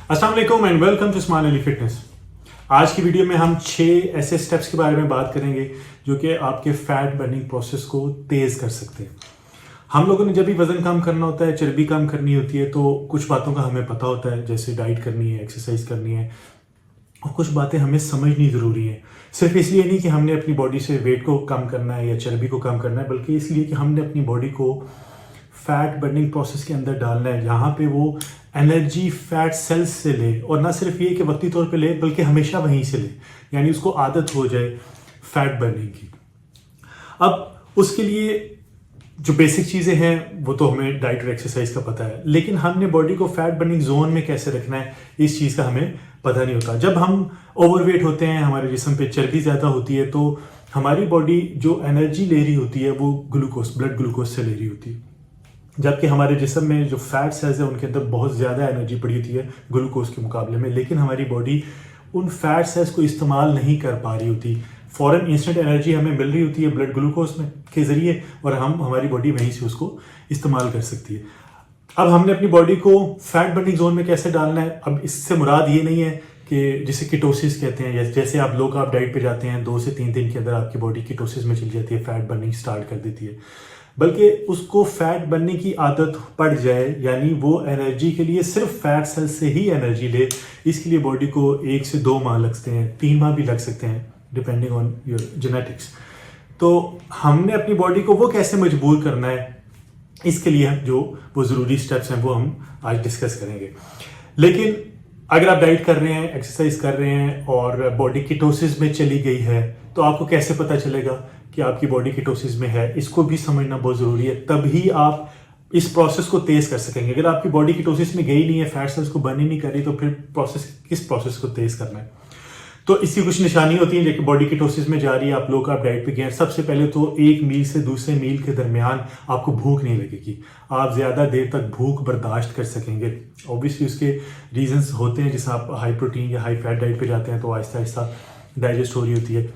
अस्सलाम वालेकुम and welcome to smile Ali fitness. आज की वीडियो में हम 6 ऐसे स्टेप्स के बारे में बात करेंगे जो कि आपके फैट बर्निंग प्रोसेस को तेज कर सकते हैं। हम लोगों ने जब भी वजन कम करना होता है, चर्बी कम करनी होती है, तो कुछ बातों का हमें पता होता है, जैसे डाइट करनी है, एक्सरसाइज करनी है, और कुछ बातें हमें समझनी ज़रूरी है। सिर्फ इसलिए नहीं कि हमने अपनी बॉडी से वेट को कम करना है या चर्बी को कम करना है, बल्कि इसलिए कि हमने अपनी बॉडी को फैट बर्निंग प्रोसेस के अंदर डालना है, जहाँ पे वो एनर्जी फैट सेल्स से ले, और ना सिर्फ ये कि वक्ती तौर पे ले, बल्कि हमेशा वहीं से ले, यानी उसको आदत हो जाए फैट बर्निंग की। अब उसके लिए जो बेसिक चीज़ें हैं वो तो हमें डाइट और एक्सरसाइज का पता है, लेकिन हमने बॉडी को फैट बर्निंग जोन में कैसे रखना है इस चीज़ का हमें पता नहीं होता। जब हम ओवरवेट होते हैं, हमारे जिस्म पे चर्बी ज़्यादा होती है, तो हमारी बॉडी जो एनर्जी ले रही होती है वो ग्लूकोज, ब्लड ग्लूकोज से ले रही होती है, जबकि हमारे जिस्म में जो फैट सेल्स है उनके अंदर बहुत ज़्यादा एनर्जी पड़ी होती है ग्लूकोज के मुकाबले में, लेकिन हमारी बॉडी उन फैट सेल्स को इस्तेमाल नहीं कर पा रही होती। फ़ौरन इंस्टेंट एनर्जी हमें मिल रही होती है ब्लड ग्लूकोज में के ज़रिए, और हमारी बॉडी वहीं से उसको इस्तेमाल कर सकती है। अब हमने अपनी बॉडी को फैट बर्निंग जोन में कैसे डालना है, अब इससे मुराद ये नहीं है कि जिसे कीटोसिस कहते हैं, जैसे आप लो कार्ब डाइट पे जाते हैं, 2 से 3 दिन के अंदर आपकी बॉडी कीटोसिस में चली जाती है, फैट बर्निंग स्टार्ट कर देती है, बल्कि उसको फैट बनने की आदत पड़ जाए, यानी वो एनर्जी के लिए सिर्फ फैट सेल से ही एनर्जी ले। इसके लिए बॉडी को 1 से 2 माह लग सकते हैं, 3 माह भी लग सकते हैं, डिपेंडिंग ऑन योर जेनेटिक्स। तो हमने अपनी बॉडी को वो कैसे मजबूर करना है, इसके लिए जो वो ज़रूरी स्टेप्स हैं वो हम आज डिस्कस करेंगे। लेकिन अगर आप डाइट कर रहे हैं, एक्सरसाइज कर रहे हैं और बॉडी कीटोसिस में चली गई है, तो आपको कैसे पता चलेगा कि आपकी बॉडी कीटोसिस में है, इसको भी समझना बहुत ज़रूरी है। तभी आप इस प्रोसेस को तेज़ कर सकेंगे। अगर आपकी बॉडी कीटोसिस में गई नहीं है, फैट सेल्स को बर्न ही नहीं कर रही, तो फिर किस प्रोसेस को तेज़ करना है। तो इसकी कुछ निशानी होती है, जबकि बॉडी कीटोसिस में जा रही है, आप लो कार्ब डाइट पे गए हैं। सबसे पहले तो एक मील से दूसरे मील के दरमियान आपको भूख नहीं लगेगी, आप ज़्यादा देर तक भूख बर्दाश्त कर सकेंगे। ऑब्वियसली उसके रीजंस होते हैं, जैसे आप हाई प्रोटीन या हाई फैट डाइट पे जाते हैं तो आहिस्ता आहिस्ता डाइजेस्ट हो रही होती है,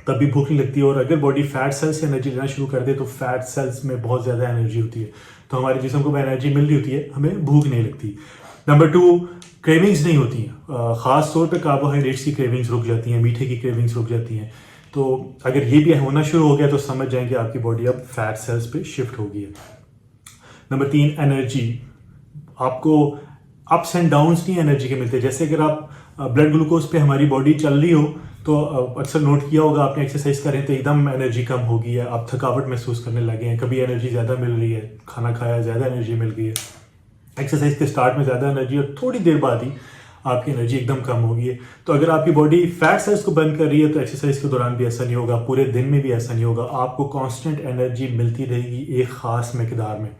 तब भी भूख नहीं लगती है। और अगर बॉडी फैट सेल्स से एनर्जी लेना शुरू कर दे तो फैट सेल्स में बहुत ज़्यादा एनर्जी होती है, तो हमारे जिस्म को एनर्जी मिल रही होती है, हमें भूख नहीं लगती। नंबर 2, क्रेविंग्स नहीं होती हैं, ख़ास तौर पे कार्बोहाइड्रेट्स की क्रेविंग्स रुक जाती हैं, मीठे की क्रेविंग्स रुक जाती हैं। तो अगर ये भी होना शुरू हो गया तो समझ जाएंगे आपकी बॉडी अब फैट सेल्स पे शिफ्ट हो गई है। Number 3, energy. आपको अप्स एंड डाउन्स नहीं एनर्जी के मिलते। जैसे अगर आप ब्लड ग्लूकोज पे हमारी बॉडी चल रही हो, तो अक्सर नोट किया होगा आपने, एक्सरसाइज करें तो एकदम एनर्जी कम हो गई है, आप थकावट महसूस करने लगे हैं, कभी एनर्जी ज़्यादा मिल रही है, खाना खाया ज़्यादा एनर्जी मिल गई है, एक्सरसाइज के स्टार्ट में ज़्यादा एनर्जी और थोड़ी देर बाद ही आपकी एनर्जी एकदम कम हो गई है। तो अगर आपकी बॉडी फैट सेल्स को बर्न कर रही है तो एक्सरसाइज के दौरान भी ऐसा नहीं होगा, पूरे दिन में भी ऐसा नहीं होगा, आपको कांस्टेंट एनर्जी मिलती रहेगी एक ख़ास मकदार में।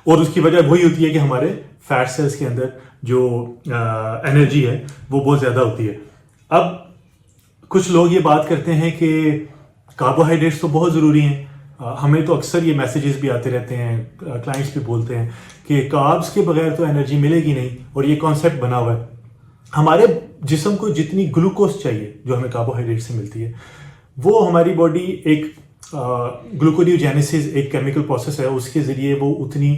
और उसकी वजह वही होती है कि हमारे फैट सेल्स के अंदर जो एनर्जी है वो बहुत ज़्यादा होती है। अब कुछ लोग ये बात करते हैं कि कार्बोहाइड्रेट्स तो बहुत ज़रूरी हैं। हमें तो अक्सर ये मैसेजेस भी आते रहते हैं, क्लाइंट्स भी बोलते हैं कि कार्ब्स के बगैर तो एनर्जी मिलेगी नहीं, और ये कॉन्सेप्ट बना हुआ है। हमारे जिस्म को जितनी ग्लूकोज चाहिए जो हमें कार्बोहाइड्रेट से मिलती है, वो हमारी बॉडी एक ग्लूकोनियोजेनेसिस, एक केमिकल प्रोसेस है, उसके ज़रिए वो उतनी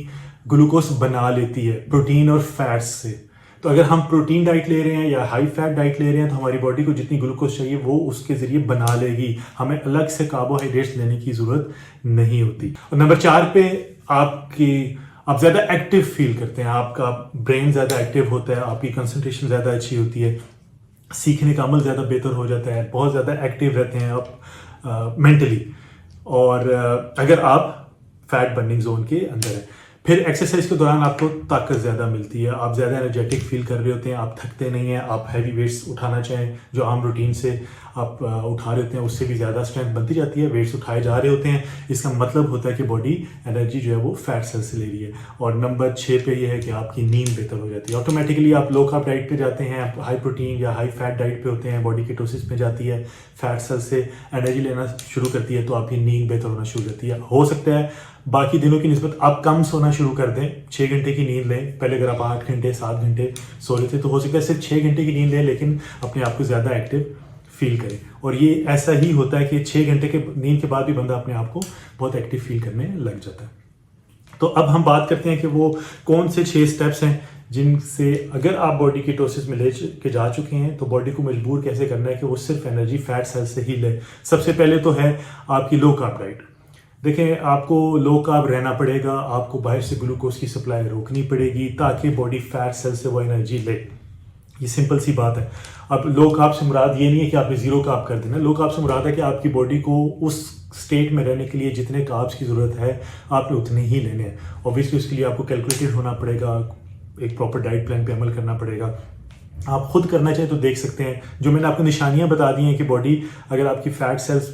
ग्लूकोज बना लेती है प्रोटीन और फैट्स से। तो अगर हम प्रोटीन डाइट ले रहे हैं या हाई फैट डाइट ले रहे हैं तो हमारी बॉडी को जितनी ग्लूकोज चाहिए वो उसके ज़रिए बना लेगी, हमें अलग से कार्बोहाइड्रेट्स लेने की ज़रूरत नहीं होती। और नंबर 4 पे आप ज़्यादा एक्टिव फील करते हैं, आपका ब्रेन ज़्यादा एक्टिव होता है, आपकी कंसंट्रेशन ज़्यादा अच्छी होती है, सीखने का अमल ज़्यादा बेहतर हो जाता है, बहुत ज़्यादा एक्टिव रहते हैं आप मेंटली। और अगर आप फैट बर्निंग जोन के अंदर है, फिर एक्सरसाइज के दौरान आपको ताकत ज़्यादा मिलती है, आप ज़्यादा एनर्जेटिक फील कर रहे होते हैं, आप थकते नहीं हैं, आप हैवी वेट्स उठाना चाहें जो आम रूटीन से आप उठा रहे होते हैं उससे भी ज़्यादा स्ट्रेंथ बनती जाती है, वेट्स उठाए जा रहे होते हैं, इसका मतलब होता है कि बॉडी एनर्जी जो है वो फैट सेल से ले रही है। और नंबर 6 पे ये है कि आपकी नींद बेहतर हो जाती है। ऑटोमेटिकली आप लो कार्ब डाइट पे जाते हैं, आप हाई प्रोटीन या हाई फैट डाइट पे होते हैं, बॉडी कीटोसिस में जाती है, फैट सेल से एनर्जी लेना शुरू करती है, तो आपकी नींद बेहतर होना शुरू करती है। हो सकता है बाकी दिनों की निस्बत आप कम सोना शुरू कर दें, 6 घंटे की नींद लें। पहले अगर आप 8 घंटे 7 घंटे सो रहे थे तो हो सकता है सिर्फ 6 घंटे की नींद लें, लेकिन अपने आप को ज़्यादा एक्टिव फील करें। और ये ऐसा ही होता है कि 6 घंटे के नींद के बाद भी बंदा अपने आप को बहुत एक्टिव फील करने लग जाता है। तो अब हम बात करते हैं कि वो कौन से 6 स्टेप्स हैं जिनसे अगर आप बॉडी कीटोसिस में ले के जा चुके हैं तो बॉडी को मजबूर कैसे करना है कि वो सिर्फ एनर्जी फैट सेल से ही ले। सबसे पहले तो है आपकी लो कार्ब डाइट। देखें, आपको लो कार्ब रहना पड़ेगा, आपको बाहर से ग्लूकोज की सप्लाई रोकनी पड़ेगी ताकि बॉडी फैट सेल से वो एनर्जी ले। ये सिंपल सी बात है। अब लो कार्ब से मुराद ये नहीं है कि आपने जीरो कार्ब कर देना। लो कार्ब से मुराद है कि आपकी बॉडी को उस स्टेट में रहने के लिए जितने कार्ब्स की ज़रूरत है आपने उतने ही लेने हैं। ऑब्वियसली उसके लिए आपको कैलकुलेटेड होना पड़ेगा, एक प्रॉपर डाइट प्लान पे अमल करना पड़ेगा। आप खुद करना चाहें तो देख सकते हैं, जो मैंने आपको निशानियां बता दी हैं कि बॉडी अगर आपकी फैट सेल्स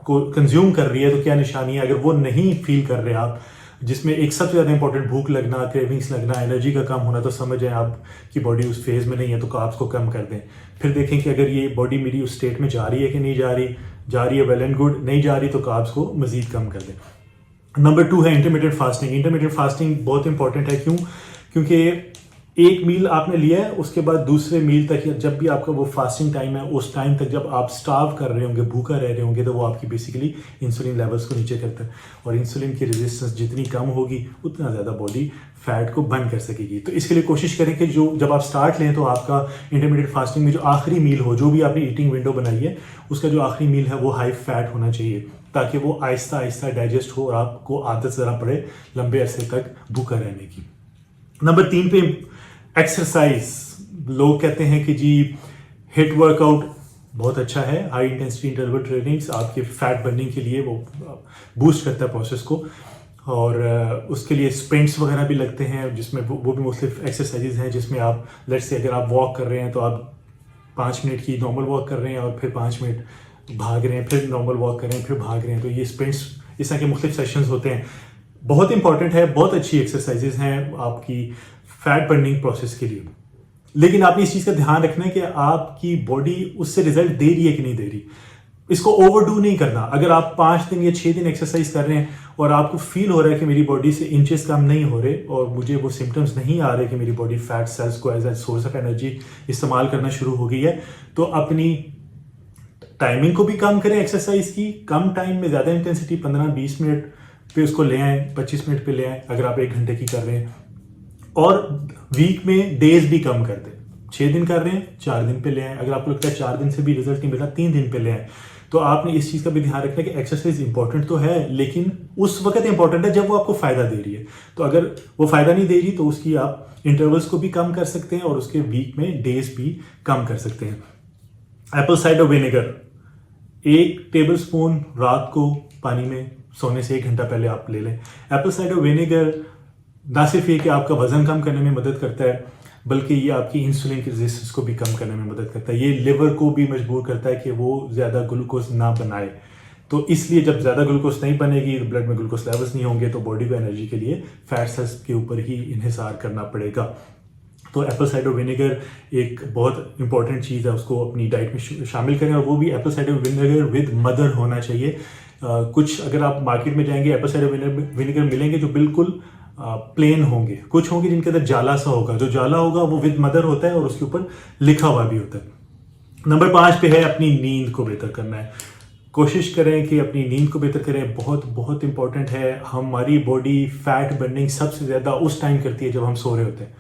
को कंज्यूम कर रही है तो क्या निशानियां, अगर वो नहीं फील कर रहे आप, जिसमें एक सबसे ज़्यादा इंपॉर्टेंट भूख लगना, क्रेविंग्स लगना, एनर्जी का कम होना, तो समझ जाए आपकी बॉडी उस फेज़ में नहीं है, तो कार्ब्स को कम कर दें। फिर देखें कि अगर ये बॉडी मेरी उस स्टेट में जा रही है कि नहीं जा रही है, वेल एंड गुड। नहीं जा रही तो कार्ब्स को मज़ीद कम कर दें। नंबर 2 है इंटरमीडिएट फास्टिंग। इंटरमीडिएट फास्टिंग बहुत इंपॉर्टेंट है। क्यों? क्योंकि एक मील आपने लिया है, उसके बाद दूसरे मील तक या जब भी आपका वो फास्टिंग टाइम है, उस टाइम तक जब आप स्टार्व कर रहे होंगे, भूखा रह रहे होंगे, तो वो आपकी बेसिकली इंसुलिन लेवल्स को नीचे करता है। और इंसुलिन की रेजिस्टेंस जितनी कम होगी उतना ज़्यादा बॉडी फैट को बर्न कर सकेगी। तो इसके लिए कोशिश करें कि जब आप स्टार्ट लें तो आपका इंटरमीडिएट फास्टिंग में जो आखिरी मील हो, जो भी आपने ईटिंग विंडो बनाई है, उसका जो आखिरी मील है वो हाई फैट होना चाहिए ताकि वो आहिस्ता आहिस्ता डाइजेस्ट हो और आपको आदत ज़रा पड़े लंबे अरसे तक भूखा रहने की। नंबर 3 पे एक्सरसाइज। लोग कहते हैं कि जी हिट वर्कआउट बहुत अच्छा है, हाई इंटेंसिटी इंटरवल ट्रेनिंग्स आपके फैट बर्निंग के लिए वो बूस्ट करता है प्रोसेस को, और उसके लिए स्प्रिंट्स वगैरह भी लगते हैं, जिसमें वो भी मुख्तलिफ एक्सरसाइजेज हैं, जिसमें आप लेट्स से अगर आप वॉक कर रहे हैं तो आप 5 मिनट की नॉर्मल वॉक कर रहे हैं और फिर 5 मिनट भाग रहे हैं, फिर नॉर्मल वॉक कर रहे हैं, फिर भाग रहे हैं। तो ये स्प्रिंट्स, इस तरह के मुख्तलिफ सेशंस होते हैं। बहुत इंपॉर्टेंट है, बहुत अच्छी एक्सरसाइजेज हैं आपकी फैट बर्निंग प्रोसेस के लिए। लेकिन आपने इस चीज़ का ध्यान रखना है कि आपकी बॉडी उससे रिजल्ट दे रही है कि नहीं दे रही। इसको ओवरडू नहीं करना। अगर आप 5 दिन या 6 दिन एक्सरसाइज कर रहे हैं और आपको फील हो रहा है कि मेरी बॉडी से इंचेस कम नहीं हो रहे और मुझे वो सिम्टम्स नहीं आ रहे कि मेरी बॉडी फैट सेल्स को as a source of energy इस्तेमाल करना शुरू हो गई है, तो अपनी टाइमिंग को भी कम करें एक्सरसाइज की। कम टाइम में ज़्यादा इंटेंसिटी 15-20 मिनट पे उसको ले आएँ, 25 मिनट पे ले आएँ अगर आप 1 घंटे की कर रहे हैं। और वीक में डेज भी कम कर दें। 6 दिन कर रहे हैं, 4 दिन पे ले आए। अगर आपको लगता है 4 दिन से भी रिजल्ट नहीं मिला, 3 दिन पे ले आए। तो आपने इस चीज़ का भी ध्यान रखना है कि एक्सरसाइज इंपॉर्टेंट तो है, लेकिन उस वक्त इंपॉर्टेंट है जब वो आपको फायदा दे रही है। तो अगर वो फायदा नहीं दे रही तो उसकी आप इंटरवल्स को भी कम कर सकते हैं और उसके वीक में डेज भी कम कर सकते हैं। Apple cider vinegar 1 table spoon रात को पानी में सोने से 1 घंटा पहले आप ले लें। एप्पल साइडर विनेगर ना सिर्फ ये कि आपका वजन कम करने में मदद करता है, बल्कि ये आपकी इंसुलिन की रेजिस्टेंस को भी कम करने में मदद करता है। ये लिवर को भी मजबूर करता है कि वो ज़्यादा ग्लूकोज ना बनाए। तो इसलिए जब ज़्यादा ग्लूकोज नहीं बनेगी, ब्लड में ग्लूकोज लेवल्स नहीं होंगे, तो बॉडी को एनर्जी के लिए फैट सेल्स के ऊपर ही इन्हिसार करना पड़ेगा। तो एप्पल साइडर विनेगर एक बहुत इंपॉर्टेंट चीज़ है, उसको अपनी डाइट में शामिल करें, और वो भी Apple cider vinegar with mother होना चाहिए। कुछ अगर आप मार्केट में जाएंगे एप्पल साइडर विनेगर मिलेंगे जो बिल्कुल प्लेन होंगे, कुछ होंगे जिनके अंदर जाला सा होगा। जो जाला होगा वो विद मदर होता है और उसके ऊपर लिखा हुआ भी होता है। नंबर 5 पे है अपनी नींद को बेहतर करना है। कोशिश करें कि अपनी नींद को बेहतर करें, बहुत बहुत इंपॉर्टेंट है। हमारी बॉडी फैट बर्निंग सबसे ज़्यादा उस टाइम करती है जब हम सो रहे होते हैं।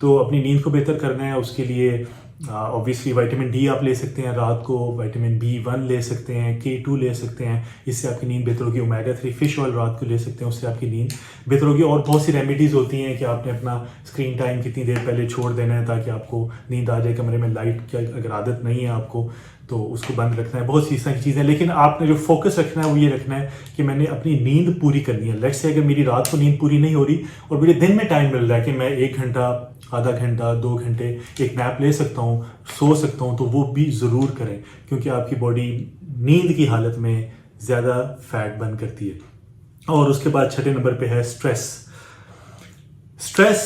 तो अपनी नींद को बेहतर करना है, उसके लिए ऑब्वियसली विटामिन डी आप ले सकते हैं रात को, विटामिन B1 ले सकते हैं, K2 ले सकते हैं, इससे आपकी नींद बेहतर होगी। ओमेगा 3 फिश ऑयल रात को ले सकते हैं, उससे आपकी नींद बेहतर होगी। और बहुत सी रेमेडीज़ होती हैं कि आपने अपना स्क्रीन टाइम कितनी देर पहले छोड़ देना है ताकि आपको नींद आ जाए। कमरे में लाइट की अगर आदत नहीं है आपको तो उसको बंद रखना है। बहुत सी इस तरह की चीज़ें, लेकिन आपने जो फोकस रखना है वो ये रखना है कि मैंने अपनी नींद पूरी करनी है। लेट्स से अगर मेरी रात को नींद पूरी नहीं हो रही और मुझे दिन में टाइम मिल रहा है कि मैं 1 घंटा, आधा घंटा, 2 घंटे एक नैप ले सकता हूँ, सो सकता हूँ, तो वो भी ज़रूर करें, क्योंकि आपकी बॉडी नींद की हालत में ज़्यादा फैट बर्न करती है। और उसके बाद 6 नंबर पे है स्ट्रेस। स्ट्रेस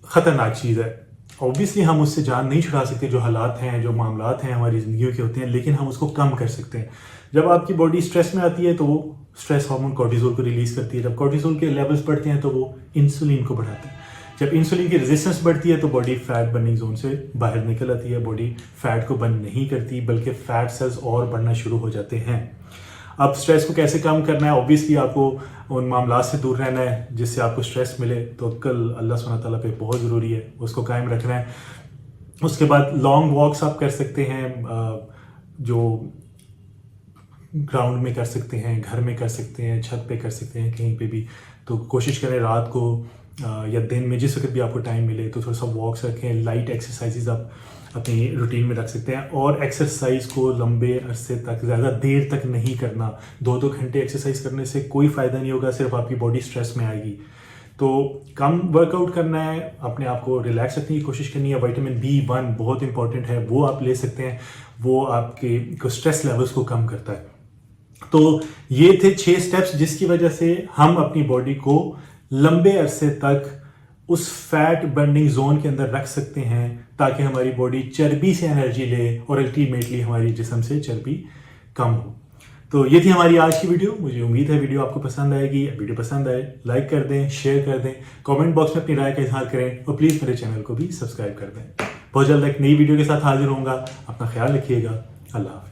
ख़तरनाक चीज़ है। ऑब्वियसली हम उससे जान नहीं छुड़ा सकते, जो हालात हैं, जो मामलात हैं हमारी ज़िंदगी के होते हैं, लेकिन हम उसको कम कर सकते हैं। जब आपकी बॉडी स्ट्रेस में आती है तो वो स्ट्रेस हार्मोन कॉर्टिसोल को रिलीज़ करती है। जब कॉर्टिसोल के लेवल्स बढ़ते हैं तो वो इंसुलिन को बढ़ाते हैं। जब इंसुलिन की रेजिस्टेंस बढ़ती है तो बॉडी फैट बर्निंग जोन से बाहर निकल आती है। बॉडी फैट को बर्न नहीं करती, बल्कि फैट सेल्स और बढ़ना शुरू हो जाते हैं। अब स्ट्रेस को कैसे कम करना है, ऑब्वियसली आपको उन मामला से दूर रहना है जिससे आपको स्ट्रेस मिले। तो कल अल्लाह सुब्हानहू तआला पे बहुत ज़रूरी है, उसको कायम रखना है। उसके बाद लॉन्ग वॉक्स आप कर सकते हैं, जो ग्राउंड में कर सकते हैं, घर में कर सकते हैं, छत पे कर सकते हैं, कहीं पे भी। तो कोशिश करें रात को या दिन में जिस वक्त भी आपको टाइम मिले तो थोड़ा सा वॉक्स रखें। लाइट एक्सरसाइजेज आप अपनी रूटीन में रख सकते हैं, और एक्सरसाइज को लंबे अरसे तक, ज़्यादा देर तक नहीं करना। 2-2 घंटे एक्सरसाइज करने से कोई फ़ायदा नहीं होगा, सिर्फ आपकी बॉडी स्ट्रेस में आएगी। तो कम वर्कआउट करना है, अपने आप को रिलैक्स रखने की कोशिश करनी है। विटामिन B1 बहुत इंपॉर्टेंट है, वो आप ले सकते हैं, वो आपके स्ट्रेस लेवल्स को कम करता है। तो ये थे 6 स्टेप्स जिसकी वजह से हम अपनी बॉडी को लंबे अरसे तक उस फैट बर्निंग जोन के अंदर रख सकते हैं, ताकि हमारी बॉडी चर्बी से एनर्जी ले और अल्टीमेटली हमारी जिस्म से चर्बी कम हो। तो ये थी हमारी आज की वीडियो। मुझे उम्मीद है वीडियो आपको पसंद आएगी। वीडियो पसंद आए लाइक कर दें, शेयर कर दें, कमेंट बॉक्स में अपनी राय का इजहार करें, और प्लीज़ मेरे चैनल को भी सब्सक्राइब कर दें। बहुत जल्द एक नई वीडियो के साथ हाजिर होऊंगा। अपना ख्याल रखिएगा। अल्लाह हाफिज़।